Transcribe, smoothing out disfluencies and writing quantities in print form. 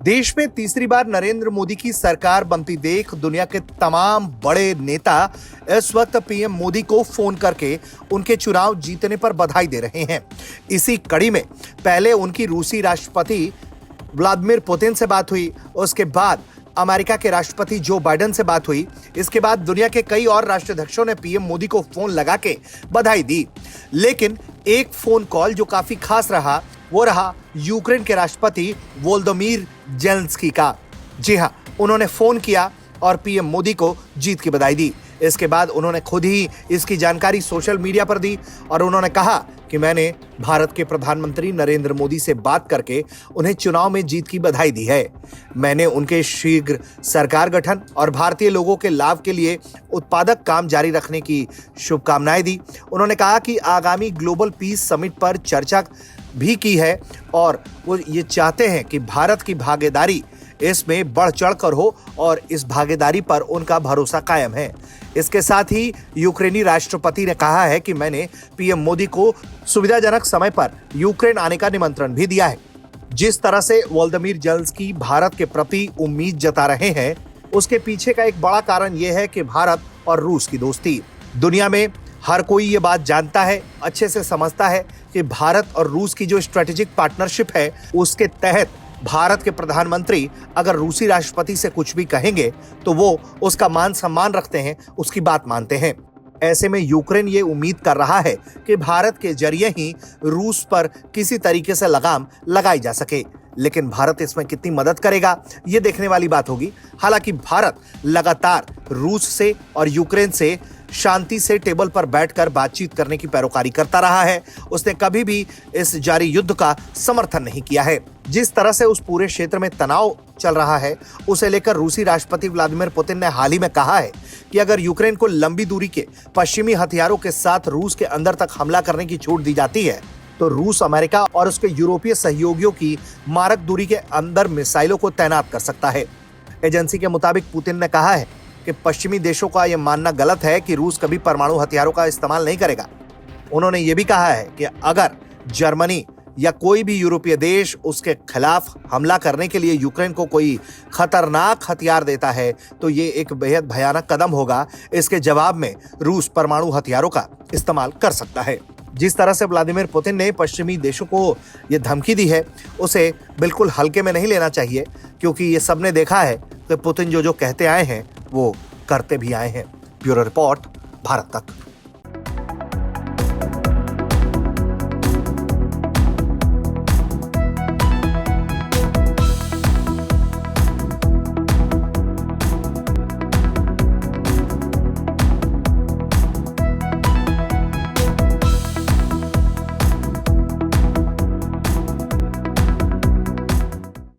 देश में तीसरी बार नरेंद्र मोदी की सरकार बनती देख दुनिया के तमाम बड़े नेता इस वक्त पीएम मोदी को फोन करके उनके चुनाव जीतने पर बधाई दे रहे हैं। इसी कड़ी में पहले उनकी रूसी राष्ट्रपति व्लादिमीर पुतिन से बात हुई, उसके बाद अमेरिका के राष्ट्रपति जो बाइडेन से बात हुई। इसके बाद दुनिया के कई और राष्ट्राध्यक्षों ने पीएम मोदी को फोन लगा के बधाई दी। लेकिन एक फोन कॉल जो काफी खास रहा वो रहा यूक्रेन के राष्ट्रपति वोलोदिमीर ज़ेलेंस्की का। जी हां, उन्होंने फोन किया और पीएम मोदी को जीत की बधाई दी। इसके बाद उन्होंने खुद ही इसकी जानकारी सोशल मीडिया पर दी और उन्होंने कहा कि मैंने भारत के प्रधानमंत्री नरेंद्र मोदी से बात करके उन्हें चुनाव में जीत की बधाई दी है। मैंने उनके शीघ्र सरकार गठन और भारतीय लोगों के लाभ के लिए उत्पादक काम जारी रखने की शुभकामनाएं दी। उन्होंने कहा कि आगामी ग्लोबल पीस समिट पर चर्चा भी की है और वो ये चाहते हैं कि भारत की भागीदारी इसमें बढ़ चढ़कर हो और इस भागीदारी पर उनका भरोसा कायम है। इसके साथ ही यूक्रेनी राष्ट्रपति ने कहा है कि मैंने पीएम मोदी को सुविधाजनक समय पर यूक्रेन आने का निमंत्रण भी दिया है। जिस तरह से वोलोदिमीर ज़ेलेंस्की भारत के प्रति उम्मीद जता रहे हैं, उसके पीछे का एक बड़ा कारण यह है कि भारत और रूस की दोस्ती। दुनिया में हर कोई ये बात जानता है, अच्छे से समझता है कि भारत और रूस की जो स्ट्रेटेजिक पार्टनरशिप है, उसके तहत भारत के प्रधानमंत्री अगर रूसी राष्ट्रपति से कुछ भी कहेंगे तो वो उसका मान सम्मान रखते हैं, उसकी बात मानते हैं। ऐसे में यूक्रेन ये उम्मीद कर रहा है कि भारत के जरिए ही रूस पर किसी तरीके से लगाम लगाई जा सके। लेकिन भारत इसमें कितनी मदद करेगा, ये देखने वाली बात होगी। हालांकि भारत लगातार रूस से और यूक्रेन से शांति से टेबल पर बैठकर बातचीत करने की पैरोकारी करता रहा है। उसने कभी भी इस जारी युद्ध का समर्थन नहीं किया है। जिस तरह से उस पूरे क्षेत्र में तनाव चल रहा है, उसे लेकर रूसी राष्ट्रपति व्लादिमीर पुतिन ने हाल ही में कहा है कि अगर यूक्रेन को लंबी दूरी के पश्चिमी हथियारों के साथ रूस के अंदर तक हमला करने की छूट दी जाती है तो रूस अमेरिका और उसके यूरोपीय सहयोगियों की मारक दूरी के अंदर मिसाइलों को तैनात कर सकता है। एजेंसी के मुताबिक पुतिन ने कहा है कि पश्चिमी देशों का यह मानना गलत है कि रूस कभी परमाणु हथियारों का इस्तेमाल नहीं करेगा। उन्होंने ये भी कहा है कि अगर जर्मनी या कोई भी यूरोपीय देश उसके खिलाफ हमला करने के लिए यूक्रेन को कोई खतरनाक हथियार देता है तो ये एक बेहद भयानक कदम होगा। इसके जवाब में रूस परमाणु हथियारों का इस्तेमाल कर सकता है। जिस तरह से व्लादिमीर पुतिन ने पश्चिमी देशों को ये धमकी दी है, उसे बिल्कुल हल्के में नहीं लेना चाहिए, क्योंकि ये सबने देखा है कि पुतिन जो कहते आए हैं वो करते भी आए हैं। ब्यूरो रिपोर्ट, भारत तक।